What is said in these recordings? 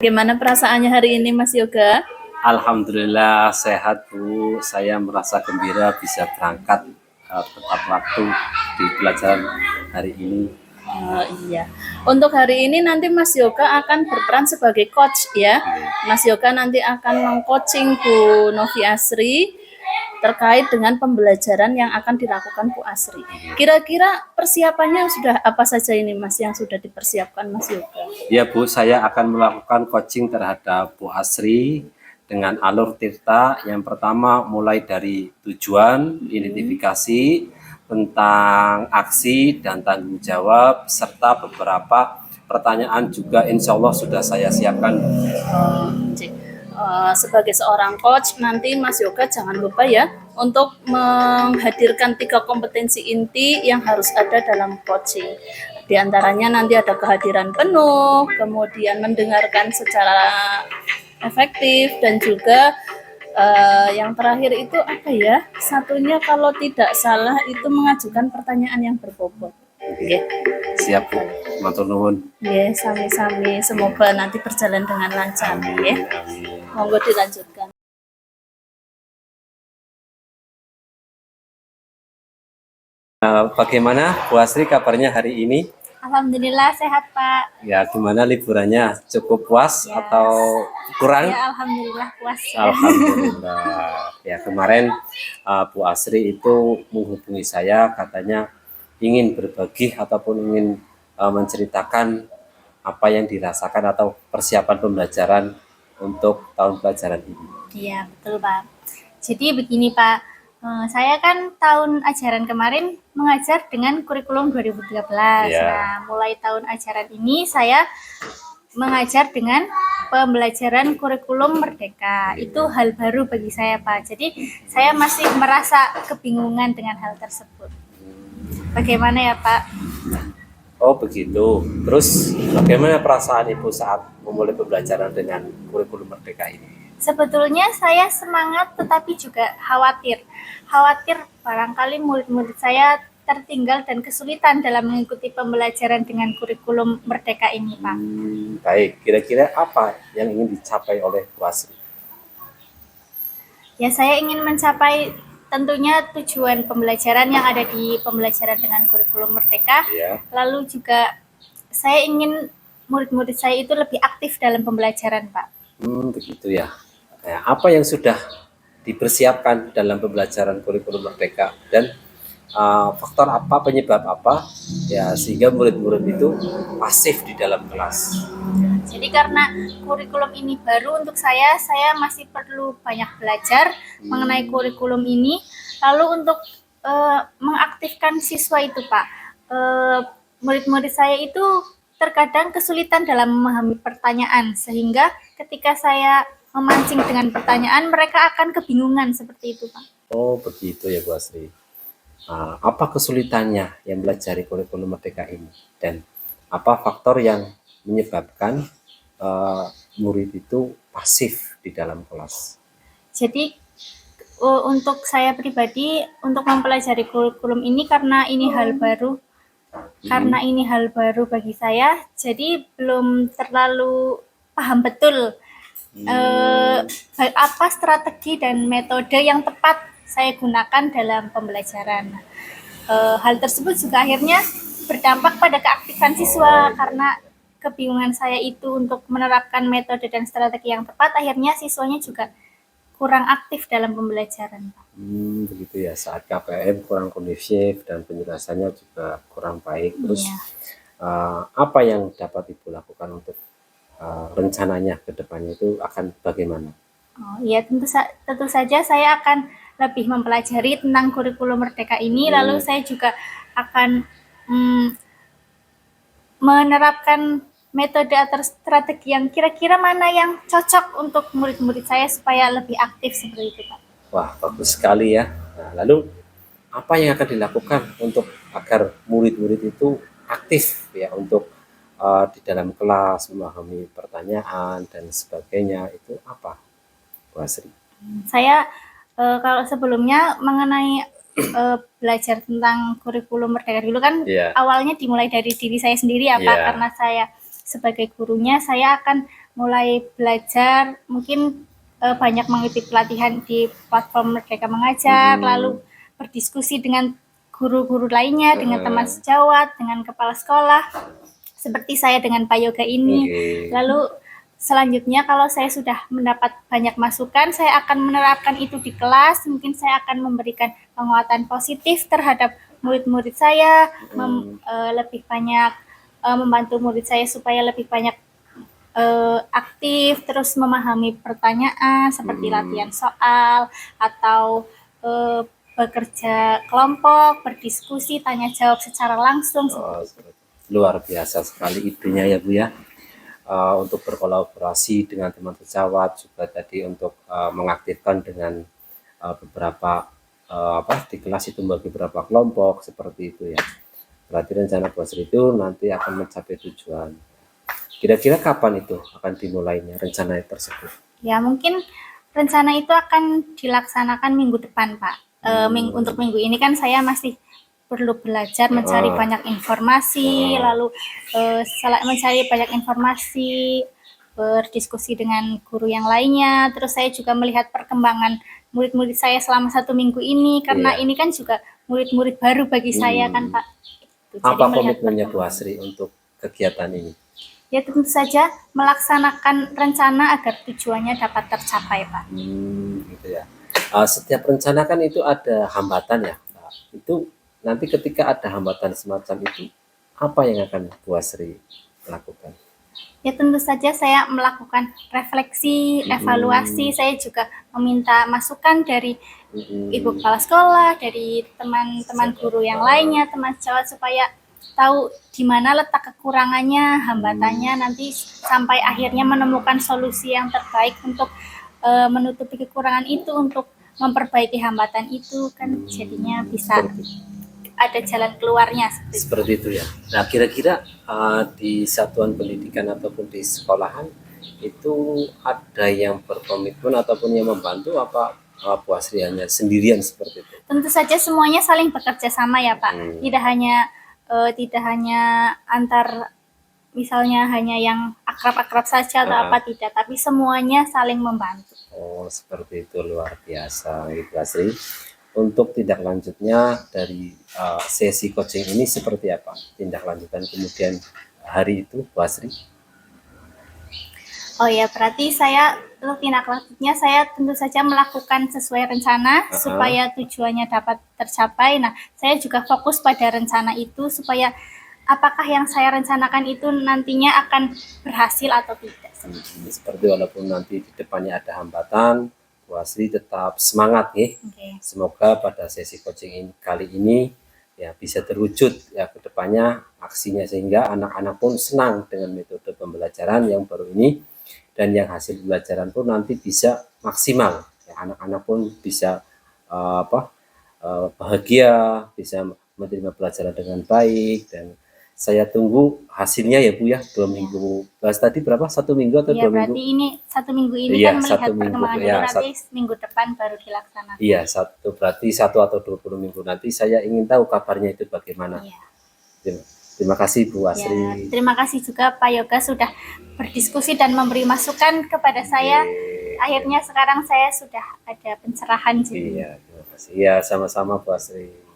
Bagaimana perasaannya hari ini, Mas Yoga? Alhamdulillah sehat, Bu. Saya merasa gembira bisa berangkat tepat waktu di pelajaran hari ini. Oh, iya. Untuk hari ini nanti Mas Yoga akan berperan sebagai coach ya. Mas Yoga nanti akan meng-coaching Bu Novi Asri terkait dengan pembelajaran yang akan dilakukan Bu Asri. Kira-kira persiapannya sudah apa saja ini, Mas, yang sudah dipersiapkan Mas Yoga? Ya, Bu, saya akan melakukan coaching terhadap Bu Asri dengan alur tirta. Yang pertama mulai dari tujuan, identifikasi, tentang aksi dan tanggung jawab, serta beberapa pertanyaan juga insya Allah sudah saya siapkan. Sebagai seorang coach, nanti Mas Yoga jangan lupa ya untuk menghadirkan 3 kompetensi inti yang harus ada dalam coaching. Di antaranya nanti ada kehadiran penuh, kemudian mendengarkan secara efektif, dan juga yang terakhir itu apa ya? Satunya kalau tidak salah itu mengajukan pertanyaan yang berbobot. Oke. Siap, Bu. Matur nuwun. Ya, sami-sami. Semoga nanti berjalan dengan lancar. Amin. Monggo dilanjutkan. Bagaimana Bu Asri kabarnya hari ini? Alhamdulillah sehat, Pak. Ya, gimana liburannya? Cukup puas atau kurang? Ya, alhamdulillah puas. Alhamdulillah. Ya, kemarin Bu Asri itu menghubungi saya, katanya ingin berbagi ataupun ingin menceritakan apa yang dirasakan atau persiapan pembelajaran untuk tahun pelajaran ini. Iya, betul, Pak. Jadi begini, Pak. Saya kan tahun ajaran kemarin mengajar dengan kurikulum 2013. Ya. Nah, mulai tahun ajaran ini saya mengajar dengan pembelajaran kurikulum Merdeka. Itu hal baru bagi saya, Pak. Jadi saya masih merasa kebingungan dengan hal tersebut. Bagaimana ya, Pak? Oh, begitu. Terus bagaimana perasaan Ibu saat memulai pembelajaran dengan kurikulum Merdeka ini? Sebetulnya saya semangat tetapi juga khawatir. Khawatir barangkali murid-murid saya tertinggal dan kesulitan dalam mengikuti pembelajaran dengan kurikulum Merdeka ini, Pak. Baik, kira-kira apa yang ingin dicapai oleh Bu Asri? Ya, saya ingin mencapai tentunya tujuan pembelajaran yang ada di pembelajaran dengan kurikulum Merdeka. Ya. Lalu juga saya ingin murid-murid saya itu lebih aktif dalam pembelajaran, Pak. Begitu ya. Nah, apa yang sudah dipersiapkan dalam pembelajaran kurikulum Merdeka dan faktor apa, penyebab apa ya sehingga murid-murid itu pasif di dalam kelas? Jadi karena kurikulum ini baru untuk saya masih perlu banyak belajar mengenai kurikulum ini. Lalu untuk mengaktifkan siswa itu, Pak, murid-murid saya itu terkadang kesulitan dalam memahami pertanyaan, sehingga ketika saya memancing dengan pertanyaan, mereka akan kebingungan seperti itu, Pak. Oh, begitu ya, Bu Asri. Apa kesulitannya yang belajar kurikulum Merdeka ini? Dan apa faktor yang menyebabkan murid itu pasif di dalam kelas? Jadi, untuk saya pribadi, untuk mempelajari kurikulum ini karena ini hal baru, bagi saya, jadi belum terlalu paham betul apa strategi dan metode yang tepat saya gunakan dalam pembelajaran. Hal tersebut juga akhirnya berdampak pada keaktifan siswa, karena kebingungan saya itu untuk menerapkan metode dan strategi yang tepat, akhirnya siswanya juga kurang aktif dalam pembelajaran. Begitu ya, saat KPM kurang kondusif dan penjelasannya juga kurang baik. Terus apa yang dapat Ibu lakukan untuk rencananya ke depannya itu akan bagaimana? Oh iya, tentu saja saya akan lebih mempelajari tentang kurikulum Merdeka ini, lalu saya juga akan menerapkan metode atau strategi yang kira-kira mana yang cocok untuk murid-murid saya supaya lebih aktif seperti itu, Pak. Wah, bagus sekali ya. Nah, lalu apa yang akan dilakukan untuk agar murid-murid itu aktif ya untuk di dalam kelas memahami pertanyaan dan sebagainya, itu apa, Bu Asri? Saya kalau sebelumnya mengenai belajar tentang kurikulum Merdeka dulu kan awalnya dimulai dari diri saya sendiri ya, Pak, karena saya sebagai gurunya saya akan mulai belajar, mungkin banyak mengikuti pelatihan di platform Merdeka Mengajar, lalu berdiskusi dengan guru-guru lainnya, dengan teman sejawat, dengan kepala sekolah, seperti saya dengan Pak Yoga ini. Lalu selanjutnya kalau saya sudah mendapat banyak masukan, saya akan menerapkan itu di kelas. Mungkin saya akan memberikan penguatan positif terhadap murid-murid saya, lebih banyak membantu murid saya supaya lebih banyak aktif, terus memahami pertanyaan seperti latihan soal atau bekerja kelompok, berdiskusi, tanya jawab secara langsung. Luar biasa sekali idenya ya Bu ya. Untuk berkolaborasi dengan teman sejawat, juga tadi untuk mengaktifkan dengan beberapa di kelas itu bagi beberapa kelompok seperti itu ya. Berarti rencana Bu Asri itu nanti akan mencapai tujuan. Kira-kira kapan itu akan dimulainya rencana tersebut? Ya, mungkin rencana itu akan dilaksanakan minggu depan, Pak. Untuk minggu ini kan saya masih perlu belajar mencari banyak informasi, lalu mencari banyak informasi, berdiskusi dengan guru yang lainnya. Terus saya juga melihat perkembangan murid-murid saya selama 1 minggu ini, karena ini kan juga murid-murid baru bagi saya kan, Pak. Jadi apa komitmennya Bu Asri untuk kegiatan ini? Ya tentu saja melaksanakan rencana agar tujuannya dapat tercapai, Pak. Gitu ya. Setiap rencana kan itu ada hambatan ya, Pak. Itu nanti ketika ada hambatan semacam itu, apa yang akan Bu Asri lakukan? Ya tentu saja saya melakukan refleksi, evaluasi. Saya juga meminta masukan dari Ibu Kepala Sekolah, dari teman-teman guru yang lainnya, teman sejawat, supaya tahu di mana letak kekurangannya, hambatannya, nanti sampai akhirnya menemukan solusi yang terbaik untuk menutupi kekurangan itu, untuk memperbaiki hambatan itu, kan jadinya bisa ada jalan keluarnya. Seperti itu ya. Nah, kira-kira di satuan pendidikan ataupun di sekolahan itu ada yang berkomitmen ataupun yang membantu, apa Bu Asri hanya sendirian seperti itu? Tentu saja semuanya saling bekerja sama ya Pak. Tidak hanya antar, misalnya hanya yang akrab-akrab saja atau apa, tidak, tapi semuanya saling membantu. Oh, seperti itu, luar biasa Bu Asri. Untuk tindak lanjutnya dari sesi coaching ini seperti apa? Tindak lanjutan kemudian hari itu Bu Asri? Oh ya, berarti tindak lanjutnya saya tentu saja melakukan sesuai rencana supaya tujuannya dapat tercapai. Nah, saya juga fokus pada rencana itu supaya apakah yang saya rencanakan itu nantinya akan berhasil atau tidak. Seperti walaupun nanti di depannya ada hambatan, Bu Asri tetap semangat nih. Semoga pada sesi coaching kali ini ya bisa terwujud ya ke depannya aksinya, sehingga anak-anak pun senang dengan metode pembelajaran yang baru ini, dan yang hasil pembelajaran pun nanti bisa maksimal. Ya, anak-anak pun bisa bahagia, bisa menerima pelajaran dengan baik, dan saya tunggu hasilnya ya Bu ya. 2 minggu. Tadi berapa? 1 minggu atau 2 minggu? Berarti ini 1 minggu ini kan melihat perkembangan dulu, nanti minggu depan baru dilaksanakan. Iya, berarti 1 atau 20 minggu nanti saya ingin tahu kabarnya itu bagaimana. Terima kasih Bu Asri. Terima kasih juga Pak Yoga sudah berdiskusi dan memberi masukan kepada saya. Akhirnya sekarang saya sudah ada pencerahan. Iya, terima kasih. Iya, sama-sama Bu Asri.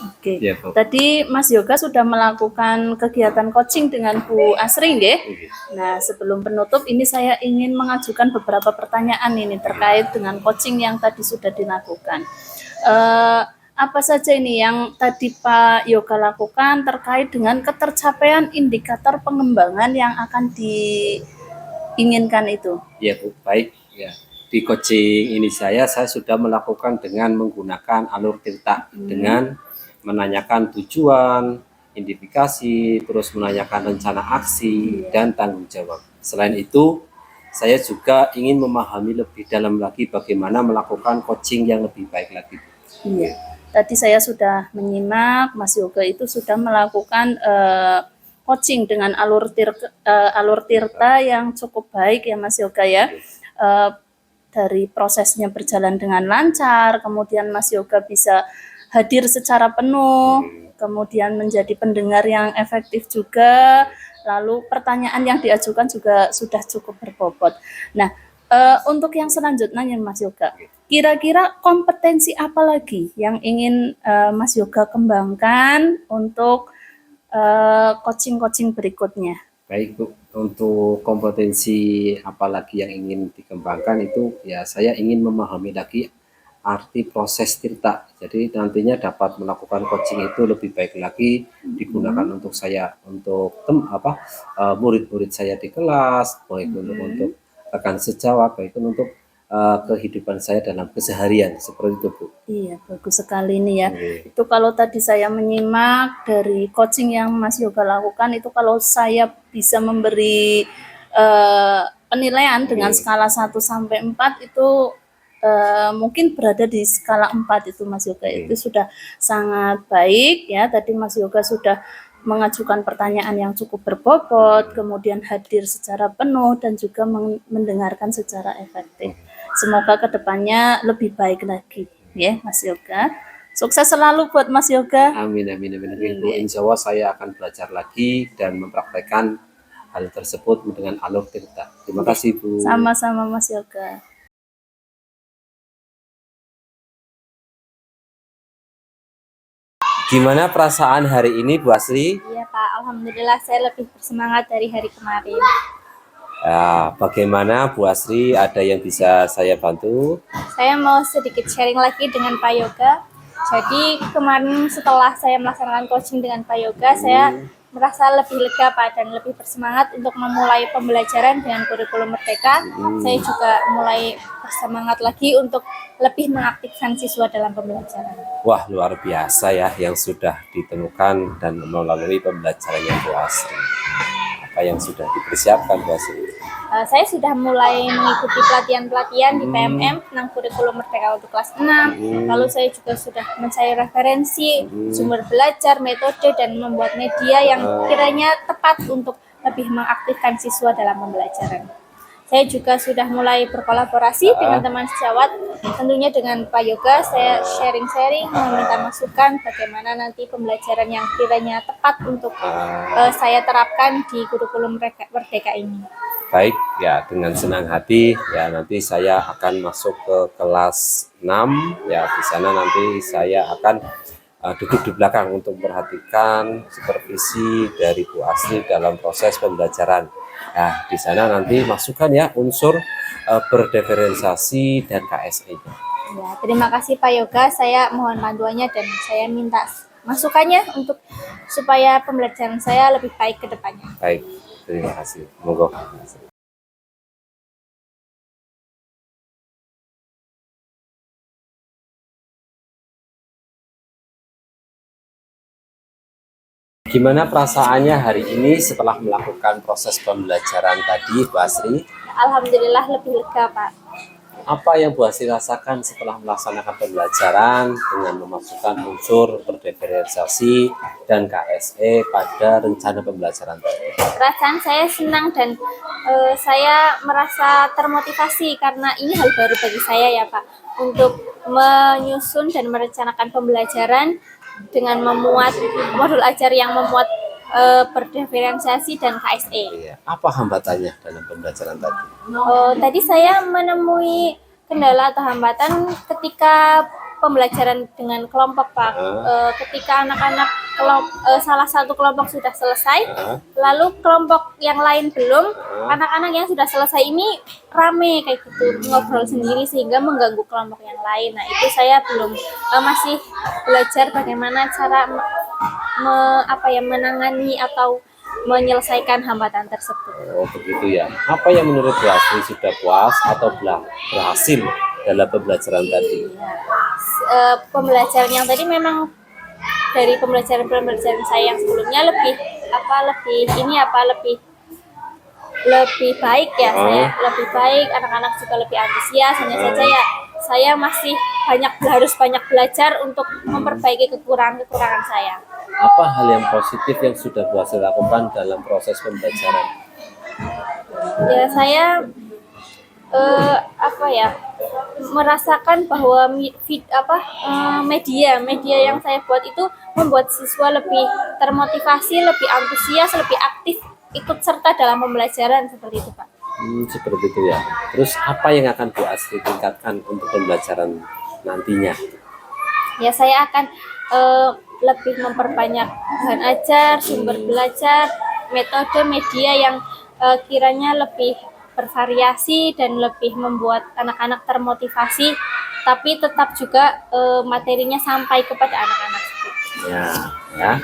Oke. Ya, tadi Mas Yoga sudah melakukan kegiatan coaching dengan Bu Asri, nggih? Nah, sebelum penutup ini saya ingin mengajukan beberapa pertanyaan ini terkait dengan coaching yang tadi sudah dilakukan. Apa saja ini yang tadi Pak Yoga lakukan terkait dengan ketercapaian indikator pengembangan yang akan diinginkan itu? Ya Bu, baik. Ya. Di coaching ini saya sudah melakukan dengan menggunakan alur tirta, dengan menanyakan tujuan, identifikasi, terus menanyakan rencana aksi, dan tanggung jawab. Selain itu, saya juga ingin memahami lebih dalam lagi bagaimana melakukan coaching yang lebih baik lagi. Iya, tadi saya sudah menyimak Mas Yoga itu sudah melakukan coaching dengan alur tirta yang cukup baik ya Mas Yoga ya. Dari prosesnya berjalan dengan lancar, kemudian Mas Yoga bisa hadir secara penuh, kemudian menjadi pendengar yang efektif juga, lalu pertanyaan yang diajukan juga sudah cukup berbobot. Nah, untuk yang selanjutnya Mas Yoga, kira-kira kompetensi apa lagi yang ingin Mas Yoga kembangkan untuk coaching-coaching berikutnya? Baik Bu, untuk kompetensi apalagi yang ingin dikembangkan itu ya saya ingin memahami lagi arti proses tirta. Jadi nantinya dapat melakukan coaching itu lebih baik lagi digunakan untuk saya, untuk murid-murid saya di kelas, baik untuk rekan sejawat, baik untuk kehidupan saya dalam keseharian seperti itu Bu. Iya, bagus sekali nih ya. Oke. Itu kalau tadi saya menyimak dari coaching yang Mas Yoga lakukan, itu kalau saya bisa memberi penilaian dengan skala 1 sampai 4 itu mungkin berada di skala 4 itu Mas Yoga. Itu sudah sangat baik ya. Tadi Mas Yoga sudah mengajukan pertanyaan yang cukup berbobot, kemudian hadir secara penuh dan juga mendengarkan secara efektif. Semoga kedepannya lebih baik lagi ya Mas Yoga. Sukses selalu buat Mas Yoga. Amin, amin, amin, amin. Bu, insya Allah saya akan belajar lagi dan mempraktekkan hal tersebut dengan alur tirta. Terima kasih Bu. Sama-sama Mas Yoga. Gimana perasaan hari ini Bu Asri? Iya Pak, alhamdulillah saya lebih bersemangat dari hari kemarin. Ya, bagaimana Bu Asri? Ada yang bisa saya bantu? Saya mau sedikit sharing lagi dengan Pak Yoga. Jadi kemarin setelah saya melaksanakan coaching dengan Pak Yoga, saya merasa lebih lega Pak dan lebih bersemangat untuk memulai pembelajaran dengan kurikulum Merdeka. Saya juga mulai bersemangat lagi untuk lebih mengaktifkan siswa dalam pembelajaran. Wah, luar biasa ya yang sudah ditemukan dan melalui pembelajarannya Bu Asri. Apa yang sudah dipersiapkan Bu Asri? Saya sudah mulai mengikuti pelatihan-pelatihan di PMM tentang kurikulum Merdeka untuk kelas 6. Lalu saya juga sudah mencari referensi, sumber belajar, metode, dan membuat media yang kiranya tepat untuk lebih mengaktifkan siswa dalam pembelajaran. Saya juga sudah mulai berkolaborasi dengan teman sejawat, tentunya dengan Pak Yoga. Saya sharing-sharing, meminta masukan bagaimana nanti pembelajaran yang kiranya tepat untuk saya terapkan di kurikulum Merdeka ini. Baik, ya dengan senang hati ya nanti saya akan masuk ke kelas 6 ya, di sana nanti saya akan duduk di belakang untuk memperhatikan supervisi dari Bu Asri dalam proses pembelajaran. Nah, di sana nanti masukkan ya unsur berdiferensiasi dan KSE. Ya, terima kasih Pak Yoga. Saya mohon bantuannya dan saya minta masukannya untuk supaya pembelajaran saya lebih baik ke depannya. Baik, terima kasih. Monggo. Gimana perasaannya hari ini setelah melakukan proses pembelajaran tadi, Bu Asri? Alhamdulillah lebih lega, Pak. Apa yang Bu Asri rasakan setelah melaksanakan pembelajaran dengan memasukkan unsur berdiferensiasi dan KSE pada rencana pembelajaran tadi? Perasaan saya senang dan saya merasa termotivasi karena ini hal baru bagi saya ya Pak, untuk menyusun dan merencanakan pembelajaran dengan memuat modul ajar yang memuat berdiferensiasi dan KSE. Iya. Apa hambatannya dalam pembelajaran tadi? Tadi saya menemui kendala atau hambatan ketika pembelajaran dengan kelompok Pak. Ketika anak-anak salah satu kelompok sudah selesai, lalu kelompok yang lain belum, anak-anak yang sudah selesai ini rame kayak gitu, ngobrol sendiri sehingga mengganggu kelompok yang lain. Nah itu saya belum masih belajar bagaimana cara menangani atau menyelesaikan hambatan tersebut. Oh begitu ya. Apa yang menurut Bu Asri sudah puas atau berhasil dalam pembelajaran tadi? Pembelajaran yang tadi memang dari pembelajaran saya yang sebelumnya lebih baik ya. Saya lebih baik, anak-anak juga lebih antusias. Hanya saja ya saya masih harus banyak belajar untuk memperbaiki kekurangan saya. Apa hal yang positif yang sudah Bu Asri lakukan dalam proses pembelajaran? Ya saya apa ya, merasakan bahwa media yang saya buat itu membuat siswa lebih termotivasi, lebih antusias, lebih aktif ikut serta dalam pembelajaran seperti itu, Pak. Seperti itu ya. Terus apa yang akan Bu Asri tingkatkan untuk pembelajaran nantinya? Ya, saya akan lebih memperbanyak bahan ajar, sumber belajar, metode media yang kiranya lebih bervariasi dan lebih membuat anak-anak termotivasi, tapi tetap juga materinya sampai kepada anak-anak. Ya,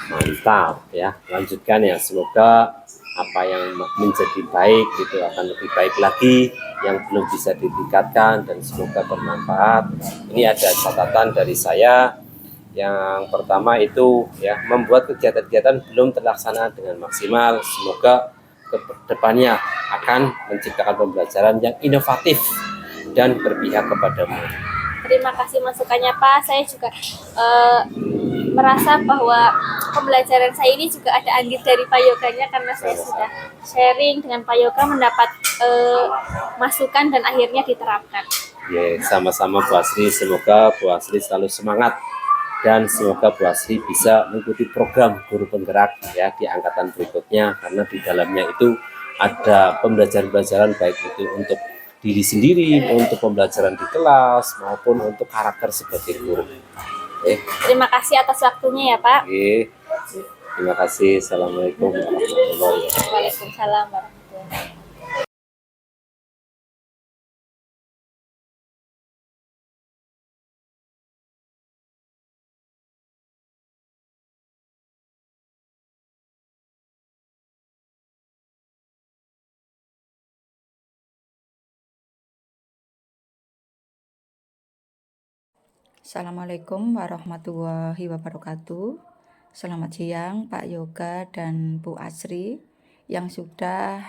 mantap ya. Lanjutkan ya. Semoga apa yang menjadi baik itu akan lebih baik lagi, yang belum bisa ditingkatkan, dan semoga bermanfaat. Ini ada catatan dari saya. Yang pertama itu ya, membuat kegiatan-kegiatan belum terlaksana dengan maksimal. Semoga ke depannya akan menciptakan pembelajaran yang inovatif dan berpihak kepada murid. Terima kasih masukannya, Pak. Saya juga merasa bahwa pembelajaran saya ini juga ada andil dari Pak Yoganya, karena saya sudah sharing dengan Pak Yoga, mendapat masukan dan akhirnya diterapkan. Ya, sama-sama Bu Asri. Semoga Bu Asri selalu semangat dan semoga Bu Asri bisa mengikuti program guru penggerak ya di angkatan berikutnya, karena di dalamnya itu ada pembelajaran-pembelajaran baik itu untuk diri sendiri, untuk pembelajaran di kelas maupun untuk karakter sebagai guru. Terima kasih atas waktunya ya, Pak. Terima kasih. Assalamualaikum warahmatullahi wabarakatuh. Waalaikumsalam warahmatullahi wabarakatuh. Assalamualaikum warahmatullahi wabarakatuh. Selamat siang Pak Yoga dan Bu Asri yang sudah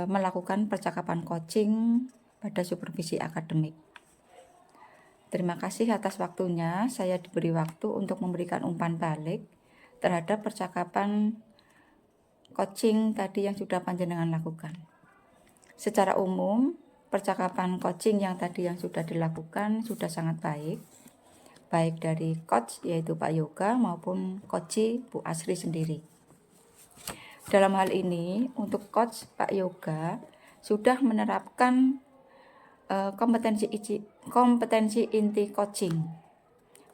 melakukan percakapan coaching pada supervisi akademik. Terima kasih atas waktunya. Saya diberi waktu untuk memberikan umpan balik terhadap percakapan coaching tadi yang sudah panjenengan lakukan. Secara umum, percakapan coaching yang tadi yang sudah dilakukan sudah sangat baik dari coach yaitu Pak Yoga maupun coach Bu Asri sendiri. Dalam hal ini untuk coach Pak Yoga sudah menerapkan kompetensi inti coaching.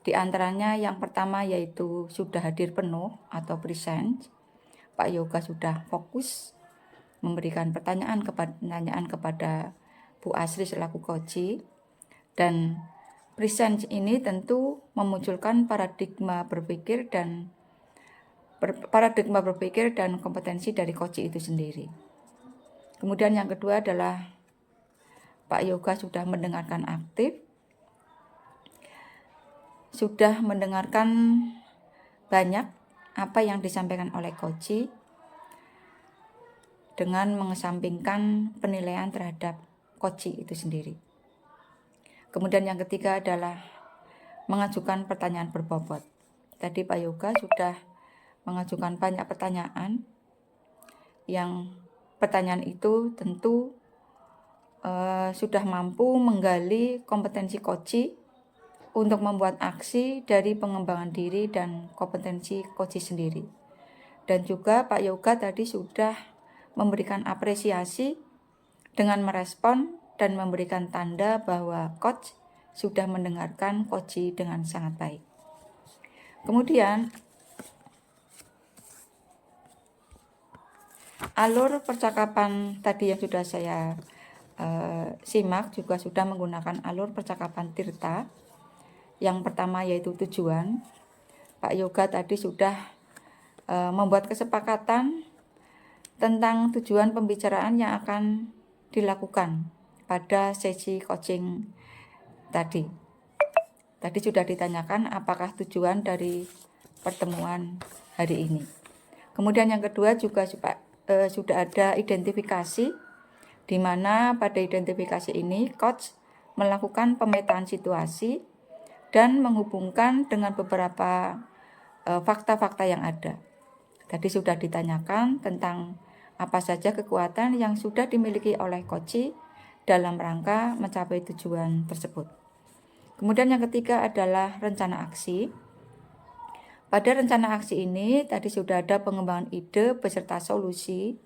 Di antaranya yang pertama yaitu sudah hadir penuh atau present. Pak Yoga sudah fokus memberikan pertanyaan kepada Bu Asri selaku coach, dan present ini tentu memunculkan paradigma berpikir dan kompetensi dari coach itu sendiri. Kemudian yang kedua adalah Pak Yoga sudah mendengarkan aktif, sudah mendengarkan banyak apa yang disampaikan oleh coach, dengan mengesampingkan penilaian terhadap coach itu sendiri. Kemudian yang ketiga adalah mengajukan pertanyaan berbobot. Tadi Pak Yoga sudah mengajukan banyak pertanyaan, yang pertanyaan itu tentu sudah mampu menggali kompetensi coach untuk membuat aksi dari pengembangan diri dan kompetensi coach sendiri. Dan juga Pak Yoga tadi sudah memberikan apresiasi dengan merespon dan memberikan tanda bahwa coach sudah mendengarkan coach dengan sangat baik. Kemudian alur percakapan tadi yang sudah saya simak juga sudah menggunakan alur percakapan Tirta. Yang pertama yaitu tujuan. Pak Yoga tadi sudah membuat kesepakatan tentang tujuan pembicaraan yang akan dilakukan pada sesi coaching tadi. Tadi sudah ditanyakan apakah tujuan dari pertemuan hari ini. Kemudian yang kedua juga sudah ada identifikasi, di mana pada identifikasi ini coach melakukan pemetaan situasi dan menghubungkan dengan beberapa fakta-fakta yang ada. Tadi sudah ditanyakan tentang apa saja kekuatan yang sudah dimiliki oleh coach dalam rangka mencapai tujuan tersebut. Kemudian yang ketiga adalah rencana aksi. Pada rencana aksi ini tadi sudah ada pengembangan ide beserta solusi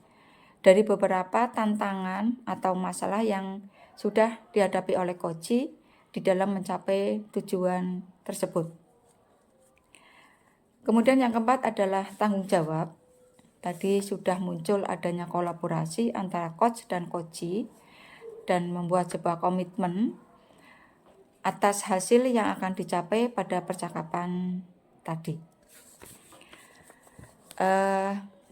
dari beberapa tantangan atau masalah yang sudah dihadapi oleh Koji di dalam mencapai tujuan tersebut. Kemudian yang keempat adalah tanggung jawab. Tadi sudah muncul adanya kolaborasi antara coach dan Koji dan membuat sebuah komitmen atas hasil yang akan dicapai pada percakapan tadi.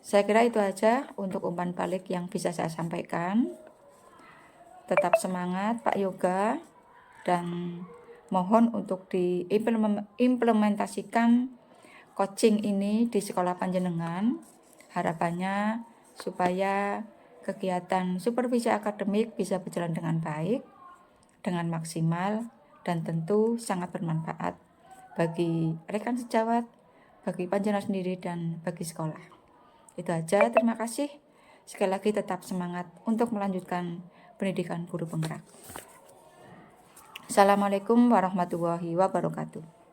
Saya kira itu aja untuk umpan balik yang bisa saya sampaikan. Tetap semangat Pak Yoga, dan mohon untuk diimplementasikan coaching ini di sekolah panjenengan. Harapannya supaya kegiatan supervisi akademik bisa berjalan dengan baik, dengan maksimal, dan tentu sangat bermanfaat bagi rekan sejawat, bagi panjenengan sendiri, dan bagi sekolah. Itu aja, terima kasih. Sekali lagi tetap semangat untuk melanjutkan pendidikan guru penggerak. Assalamualaikum warahmatullahi wabarakatuh.